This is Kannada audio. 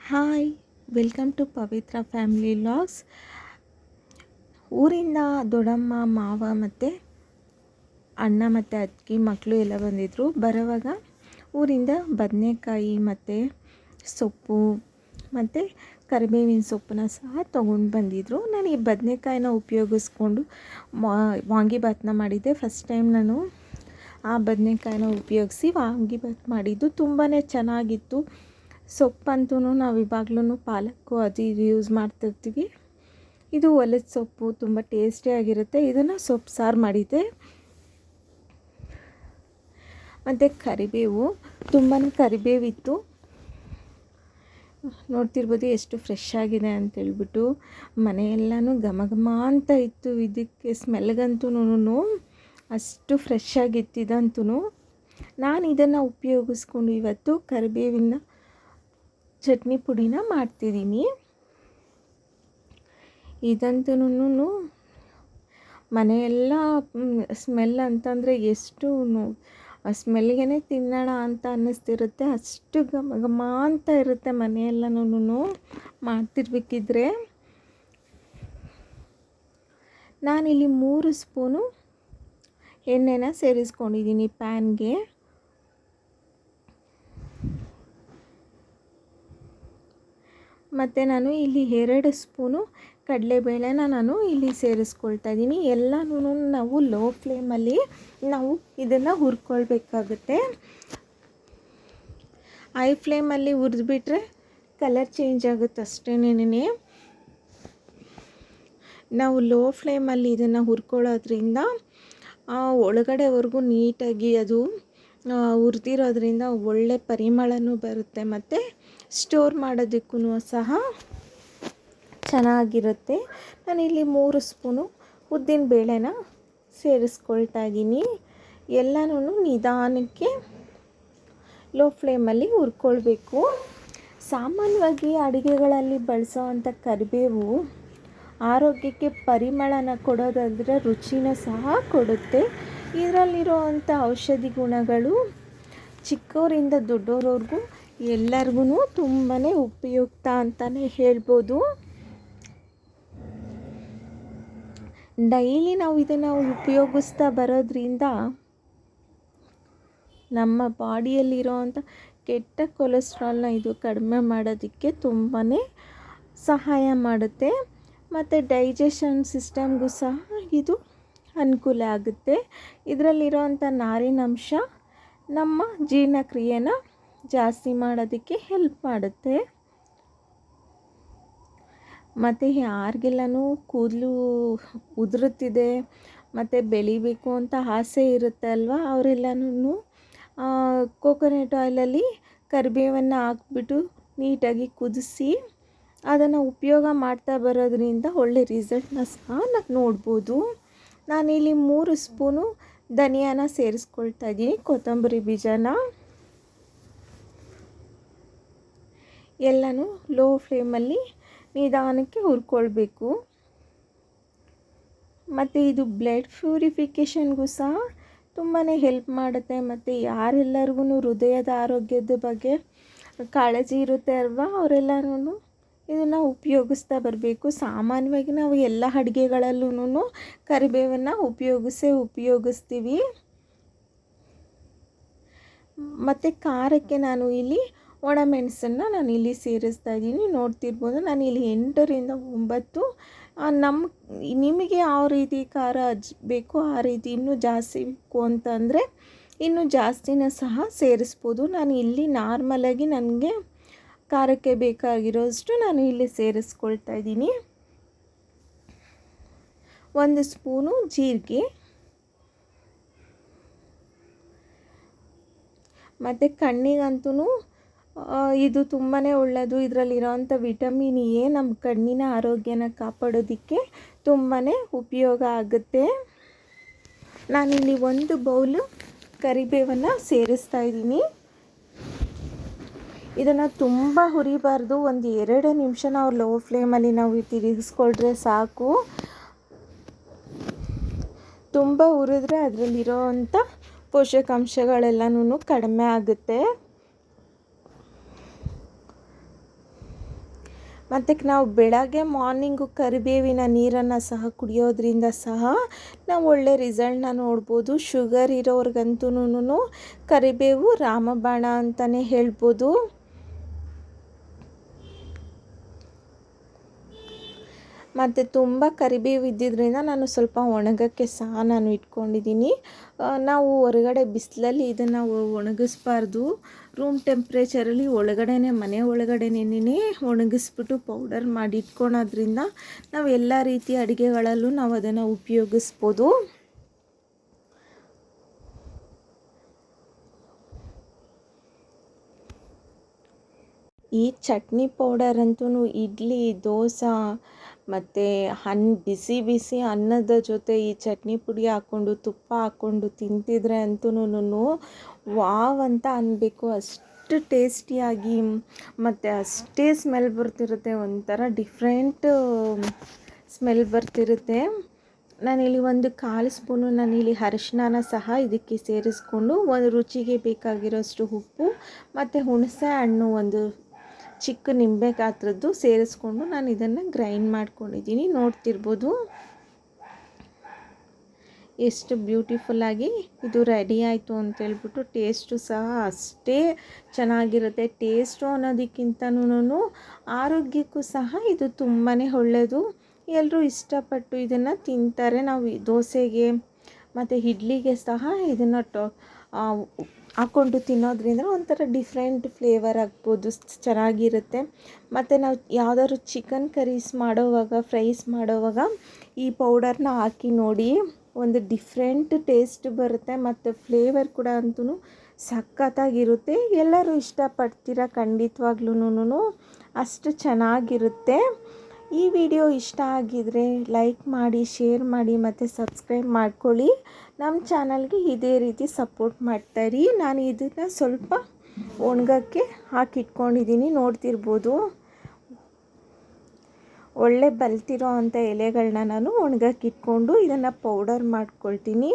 Hi, welcome to Pavitra family vlogs. ಊರಿಂದ ದೊಡ್ಡಮ್ಮ, ಮಾವ ಮತ್ತು ಅಣ್ಣ ಮತ್ತು ಅತ್ತಿಗೆ ಮಕ್ಕಳು ಎಲ್ಲ ಬಂದಿದ್ದರು. ಬರೋವಾಗ ಊರಿಂದ ಬದನೆಕಾಯಿ ಮತ್ತು ಸೊಪ್ಪು ಮತ್ತು ಕರಿಬೇವಿನ ಸೊಪ್ಪನ್ನ ಸಹ ತೊಗೊಂಡು ಬಂದಿದ್ದರು. ನಾನು ಈ ಬದನೆಕಾಯಿನ ಉಪಯೋಗಿಸ್ಕೊಂಡು ವಾಂಗಿಭಾತನ್ನ ಮಾಡಿದ್ದೆ. ಫಸ್ಟ್ ಟೈಮ್ ನಾನು ಆ ಬದನೆಕಾಯಿನ ಉಪಯೋಗಿಸಿ ವಾಂಗಿಭಾತ್ ಮಾಡಿದ್ದು ತುಂಬಾ ಚೆನ್ನಾಗಿತ್ತು. ಸೊಪ್ಪಂತೂ ನಾವು ಇವಾಗ್ಲೂ ಪಾಲಕ್ಕು ಅದು ಇದು ಯೂಸ್ ಮಾಡ್ತಿರ್ತೀವಿ. ಇದು ಹೊಲದ ಸೊಪ್ಪು, ತುಂಬ ಟೇಸ್ಟಿಯಾಗಿರುತ್ತೆ. ಇದನ್ನು ಸೊಪ್ಪು ಸಾರು ಮಾಡಿದ್ದೆ. ಮತ್ತು ಕರಿಬೇವು, ತುಂಬಾ ಕರಿಬೇವಿತ್ತು. ನೋಡ್ತಿರ್ಬೋದು ಎಷ್ಟು ಫ್ರೆಶ್ ಆಗಿದೆ ಅಂತೇಳ್ಬಿಟ್ಟು. ಮನೆಯೆಲ್ಲನೂ ಘಮ ಘಮ ಅಂತ ಇತ್ತು. ಇದಕ್ಕೆ ಸ್ಮೆಲ್ಗಂತೂ ಅಷ್ಟು ಫ್ರೆಶ್ ಆಗಿತ್ತು ಇದಂತೂ. ನಾನು ಇದನ್ನು ಉಪಯೋಗಿಸ್ಕೊಂಡು ಇವತ್ತು ಕರಿಬೇವಿನ ಚಟ್ನಿ ಪುಡಿನ ಮಾಡ್ತಿದ್ದೀನಿ. ಇದಂತೂ ಮನೆಯೆಲ್ಲ ಸ್ಮೆಲ್ ಅಂತಂದರೆ ಎಷ್ಟು ಸ್ಮೆಲ್ಗೆ ತಿನ್ನೋಣ ಅಂತ ಅನ್ನಿಸ್ತಿರುತ್ತೆ. ಅಷ್ಟು ಘಮ ಘಮ ಅಂತ ಇರುತ್ತೆ ಮನೆಯೆಲ್ಲನೂ ಮಾಡ್ತಿರ್ಬೇಕಿದ್ರೆ. ನಾನಿಲ್ಲಿ 3 ಸ್ಪೂನು ಎಣ್ಣೆನ ಸೇರಿಸ್ಕೊಂಡಿದ್ದೀನಿ ಪ್ಯಾನ್ಗೆ. ಮತ್ತು ನಾನು ಇಲ್ಲಿ 2 ಸ್ಪೂನು ಕಡಲೆಬೇಳೆನ ನಾನು ಇಲ್ಲಿ ಸೇರಿಸ್ಕೊಳ್ತಾ ಇದ್ದೀನಿ. ಎಲ್ಲನೂ ನಾವು ಲೋ ಫ್ಲೇಮಲ್ಲಿ ನಾವು ಇದನ್ನು ಹುರ್ಕೊಳ್ಬೇಕಾಗುತ್ತೆ. ಹೈ ಫ್ಲೇಮಲ್ಲಿ ಹುರಿದ್ಬಿಟ್ರೆ ಕಲರ್ ಚೇಂಜ್ ಆಗುತ್ತೆ ಅಷ್ಟೇನೇ. ನಾವು ಲೋ ಫ್ಲೇಮಲ್ಲಿ ಇದನ್ನು ಹುರ್ಕೊಳ್ಳೋದ್ರಿಂದ ಒಳಗಡೆವರೆಗೂ ನೀಟಾಗಿ ಅದು ಹುರಿದಿರೋದ್ರಿಂದ ಒಳ್ಳೆ ಪರಿಮಳನೂ ಬರುತ್ತೆ. ಮತ್ತು ಸ್ಟೋರ್ ಮಾಡೋದಕ್ಕೂ ಸಹ ಚೆನ್ನಾಗಿರುತ್ತೆ. ನಾನಿಲ್ಲಿ 3 ಸ್ಪೂನು ಉದ್ದಿನ ಬೇಳೆನ ಸೇರಿಸ್ಕೊಳ್ತಾ ಇದ್ದೀನಿ. ಎಲ್ಲನೂ ನಿಧಾನಕ್ಕೆ ಲೋ ಫ್ಲೇಮಲ್ಲಿ ಹುರ್ಕೊಳ್ಬೇಕು. ಸಾಮಾನ್ಯವಾಗಿ ಅಡುಗೆಗಳಲ್ಲಿ ಬಳಸೋವಂಥ ಕರಿಬೇವು ಆರೋಗ್ಯಕ್ಕೆ ಪರಿಮಳನ ಕೊಡೋದಾದರೆ ರುಚಿನ ಸಹ ಕೊಡುತ್ತೆ. ಇದರಲ್ಲಿರುವಂಥ ಔಷಧಿ ಗುಣಗಳು ಚಿಕ್ಕವರಿಂದ ದೊಡ್ಡವರವರೆಗೂ ಎಲ್ಲರಿಗೂ ತುಂಬಾ ಉಪಯುಕ್ತ ಅಂತಲೇ ಹೇಳ್ಬೋದು. ಡೈಲಿ ನಾವು ಇದನ್ನು ಉಪಯೋಗಿಸ್ತಾ ಬರೋದ್ರಿಂದ ನಮ್ಮ ಬಾಡಿಯಲ್ಲಿರೋವಂಥ ಕೆಟ್ಟ ಕೊಲೆಸ್ಟ್ರಾಲ್ನ ಇದು ಕಡಿಮೆ ಮಾಡೋದಕ್ಕೆ ತುಂಬಾ ಸಹಾಯ ಮಾಡುತ್ತೆ. ಮತ್ತು ಡೈಜೆಷನ್ ಸಿಸ್ಟಮ್ಗೂ ಸಹ ಇದು ಅನುಕೂಲ ಆಗುತ್ತೆ. ಇದರಲ್ಲಿರೋವಂಥ ನಾರಿನಂಶ ನಮ್ಮ ಜೀರ್ಣಕ್ರಿಯೆನ ಜಾಸ್ತಿ ಮಾಡೋದಕ್ಕೆ ಹೆಲ್ಪ್ ಮಾಡುತ್ತೆ. ಮತ್ತು ಯಾರಿಗೆಲ್ಲನೂ ಕೂದಲು ಉದುರುತ್ತಿದೆ ಮತ್ತು ಬೆಳಿಬೇಕು ಅಂತ ಆಸೆ ಇರುತ್ತೆ ಅಲ್ವಾ, ಅವರೆಲ್ಲನೂ ಕೋಕೋನಟ್ ಆಯಿಲಲ್ಲಿ ಕರಿಬೇವನ್ನು ಹಾಕ್ಬಿಟ್ಟು ನೀಟಾಗಿ ಕುದಿಸಿ ಅದನ್ನು ಉಪಯೋಗ ಮಾಡ್ತಾ ಬರೋದ್ರಿಂದ ಒಳ್ಳೆ ರಿಸಲ್ಟ್ನ ಸಹ ನಾವು ನೋಡ್ಬೋದು. ನಾನಿಲ್ಲಿ 3 ಸ್ಪೂನು ಧನಿಯಾನ ಸೇರಿಸ್ಕೊಳ್ತಾ ಇದ್ದೀನಿ, ಕೊತ್ತಂಬರಿ ಬೀಜನ. ಎಲ್ಲನೂ ಲೋ ಫ್ಲೇಮಲ್ಲಿ ನಿಧಾನಕ್ಕೆ ಹುರ್ಕೊಳ್ಬೇಕು. ಮತ್ತು ಇದು ಬ್ಲಡ್ ಪ್ಯೂರಿಫಿಕೇಷನ್ಗೂ ಸಹ ತುಂಬಾ ಹೆಲ್ಪ್ ಮಾಡುತ್ತೆ. ಮತ್ತು ಯಾರೆಲ್ಲರಿಗೂ ಹೃದಯದ ಆರೋಗ್ಯದ ಬಗ್ಗೆ ಕಾಳಜಿ ಇರುತ್ತೆ ಅಲ್ವಾ, ಅವರೆಲ್ಲರೂ ಇದನ್ನು ಉಪಯೋಗಿಸ್ತಾ ಬರಬೇಕು. ಸಾಮಾನ್ಯವಾಗಿ ನಾವು ಎಲ್ಲ ಅಡುಗೆಗಳಲ್ಲೂ ಕರಿಬೇವನ್ನು ಉಪಯೋಗಿಸ್ತೀವಿ. ಮತ್ತು ಖಾರಕ್ಕೆ ನಾನು ಇಲ್ಲಿ ಒಣಮೆಣಸನ್ನು ನಾನು ಇಲ್ಲಿ ಸೇರಿಸ್ತಾ ಇದ್ದೀನಿ. ನೋಡ್ತಿರ್ಬೋದು, ನಾನು ಇಲ್ಲಿ 8ರಿಂದ 9 ನಿಮಗೆ ಯಾವ ರೀತಿ ಖಾರ ಬೇಕೋ ಆ ರೀತಿ, ಇನ್ನೂ ಜಾಸ್ತಿ ಬೇಕು ಅಂತಂದರೆ ಇನ್ನೂ ಜಾಸ್ತಿನ ಸಹ ಸೇರಿಸ್ಬೋದು. ನಾನು ಇಲ್ಲಿ ನಾರ್ಮಲಾಗಿ ನನಗೆ ಖಾರಕ್ಕೆ ಬೇಕಾಗಿರೋಷ್ಟು ನಾನು ಇಲ್ಲಿ ಸೇರಿಸ್ಕೊಳ್ತಾ ಇದ್ದೀನಿ. 1 ಸ್ಪೂನು ಜೀರಿಗೆ, ಮತ್ತು ಕಣ್ಣಿಗಂತೂ ಇದು ತುಂಬಾ ಒಳ್ಳೆಯದು. ಇದರಲ್ಲಿರೋವಂಥ ವಿಟಮಿನ್ ಎ ನಮ್ಮ ಕಣ್ಣಿನ ಆರೋಗ್ಯನ ಕಾಪಾಡೋದಕ್ಕೆ ತುಂಬಾ ಉಪಯೋಗ ಆಗುತ್ತೆ. ನಾನಿಲ್ಲಿ 1 ಬೌಲು ಕರಿಬೇವನ್ನು ಸೇರಿಸ್ತಾ ಇದ್ದೀನಿ. ಇದನ್ನು ತುಂಬ ಹುರಿಬಾರ್ದು. 1-2 ನಿಮಿಷ ನಾವು ಲೋ ಫ್ಲೇಮಲ್ಲಿ ನಾವು ತಿರುಗಿಸ್ಕೊಂಡ್ರೆ ಸಾಕು. ತುಂಬ ಹುರಿದ್ರೆ ಅದರಲ್ಲಿರೋವಂಥ ಪೋಷಕಾಂಶಗಳೆಲ್ಲನೂ ಕಡಿಮೆ ಆಗುತ್ತೆ. ಮತ್ತು ನಾವು ಬೆಳಗ್ಗೆ ಮಾರ್ನಿಂಗು ಕರಿಬೇವಿನ ನೀರನ್ನು ಸಹ ಕುಡಿಯೋದ್ರಿಂದ ಸಹ ನಾವು ಒಳ್ಳೆ ರಿಸಲ್ಟ್ನ ನೋಡ್ಬೋದು. ಶುಗರ್ ಇರೋರ್ಗಂತೂ ಕರಿಬೇವು ರಾಮಬಾಣ ಅಂತಲೇ ಹೇಳ್ಬೋದು. ಮತ್ತು ತುಂಬ ಕರಿಬೇವು ಇದ್ದಿದ್ದರಿಂದ ನಾನು ಸ್ವಲ್ಪ ಒಣಗೋಕ್ಕೆ ಸಹ ನಾನು ಇಟ್ಕೊಂಡಿದ್ದೀನಿ. ನಾವು ಹೊರಗಡೆ ಬಿಸಿಲಲ್ಲಿ ಇದನ್ನು ಒಣಗಿಸ್ಬಾರ್ದು. ರೂಮ್ ಟೆಂಪ್ರೇಚರಲ್ಲಿ ಮನೆ ಒಳಗಡೆನೇ ಒಣಗಿಸ್ಬಿಟ್ಟು ಪೌಡರ್ ಮಾಡಿ ಇಟ್ಕೊಳೋದ್ರಿಂದ ನಾವು ಎಲ್ಲ ರೀತಿಯ ಅಡುಗೆಗಳಲ್ಲೂ ನಾವು ಅದನ್ನು ಉಪಯೋಗಿಸ್ಬೋದು. ಈ ಚಟ್ನಿ ಪೌಡರ್ ಅಂತೂ ಇಡ್ಲಿ, ದೋಸೆ ಮತ್ತು ಬಿಸಿ ಬಿಸಿ ಅನ್ನದ ಜೊತೆ ಈ ಚಟ್ನಿ ಪುಡಿ ಹಾಕ್ಕೊಂಡು ತುಪ್ಪ ಹಾಕ್ಕೊಂಡು ತಿಂತಿದ್ರೆ ಅಂತೂ ವಾವ್ ಅಂತ ಅನ್ನಬೇಕು. ಅಷ್ಟು ಟೇಸ್ಟಿಯಾಗಿ ಮತ್ತು ಅಷ್ಟೇ ಸ್ಮೆಲ್ ಬರ್ತಿರುತ್ತೆ. ಒಂಥರ ಡಿಫ್ರೆಂಟ್ ಸ್ಮೆಲ್ ಬರ್ತಿರುತ್ತೆ. ನಾನಿಲ್ಲಿ ಒಂದು 1/4 ಸ್ಪೂನು ನಾನಿಲ್ಲಿ ಅರಿಶಿನ ಸಹ ಇದಕ್ಕೆ ಸೇರಿಸ್ಕೊಂಡು ಒಂದು ರುಚಿಗೆ ಬೇಕಾಗಿರೋಷ್ಟು ಉಪ್ಪು ಮತ್ತು ಹುಣಸೆ ಹಣ್ಣು ಒಂದು ಚಿಕ್ಕ ನಿಂಬೆ ಗಾತ್ರದ್ದು ಸೇರಿಸ್ಕೊಂಡು ನಾನು ಇದನ್ನು ಗ್ರೈಂಡ್ ಮಾಡ್ಕೊಂಡಿದ್ದೀನಿ. ನೋಡ್ತಿರ್ಬೋದು ಎಷ್ಟು ಬ್ಯೂಟಿಫುಲ್ಲಾಗಿ ಇದು ರೆಡಿ ಆಯಿತು ಅಂತೇಳ್ಬಿಟ್ಟು. ಟೇಸ್ಟು ಸಹ ಅಷ್ಟೇ ಚೆನ್ನಾಗಿರುತ್ತೆ. ಟೇಸ್ಟು ಅನ್ನೋದಕ್ಕಿಂತನೂ ಆರೋಗ್ಯಕ್ಕೂ ಸಹ ಇದು ತುಂಬಾ ಒಳ್ಳೆಯದು. ಎಲ್ಲರೂ ಇಷ್ಟಪಟ್ಟು ಇದನ್ನು ತಿಂತಾರೆ. ನಾವು ದೋಸೆಗೆ ಮತ್ತು ಇಡ್ಲಿಗೆ ಸಹ ಇದನ್ನು ಹಾಕ್ಕೊಂಡು ತಿನ್ನೋದ್ರಿಂದ ಒಂಥರ ಡಿಫ್ರೆಂಟ್ ಫ್ಲೇವರ್ ಆಗ್ಬೋದು, ಚೆನ್ನಾಗಿರುತ್ತೆ. ಮತ್ತು ನಾವು ಯಾವುದಾದ್ರು ಚಿಕನ್ ಕರೀಸ್ ಫ್ರೈಸ್ ಮಾಡೋವಾಗ ಈ ಪೌಡರ್ನ ಹಾಕಿ ನೋಡಿ, ಒಂದು ಡಿಫ್ರೆಂಟ್ ಟೇಸ್ಟ್ ಬರುತ್ತೆ ಮತ್ತು ಫ್ಲೇವರ್ ಕೂಡ ಅಂತೂ ಸಖತ್ತಾಗಿರುತ್ತೆ. ಎಲ್ಲರೂ ಇಷ್ಟಪಡ್ತೀರ ಖಂಡಿತವಾಗ್ಲೂ. ಅಷ್ಟು ಚೆನ್ನಾಗಿರುತ್ತೆ. ಈ ವಿಡಿಯೋ ಇಷ್ಟ ಆಗಿದರೆ ಲೈಕ್ ಮಾಡಿ, ಶೇರ್ ಮಾಡಿ ಮತ್ತು ಸಬ್ಸ್ಕ್ರೈಬ್ ಮಾಡ್ಕೊಳ್ಳಿ. ನಮ್ಮ ಚಾನಲ್ಗೆ ಇದೇ ರೀತಿ ಸಪೋರ್ಟ್ ಮಾಡ್ತಾಯಿರಿ. ನಾನು ಇದನ್ನು ಸ್ವಲ್ಪ ಒಣಗೋಕ್ಕೆ ಹಾಕಿಟ್ಕೊಂಡಿದ್ದೀನಿ. ನೋಡ್ತಿರ್ಬೋದು ಒಳ್ಳೆ ಬಲ್ತಿರೋ ಅಂಥ ಎಲೆಗಳನ್ನ ನಾನು ಒಣಗಕ್ಕೆ ಇಟ್ಕೊಂಡು ಇದನ್ನು ಪೌಡರ್ ಮಾಡ್ಕೊಳ್ತೀನಿ.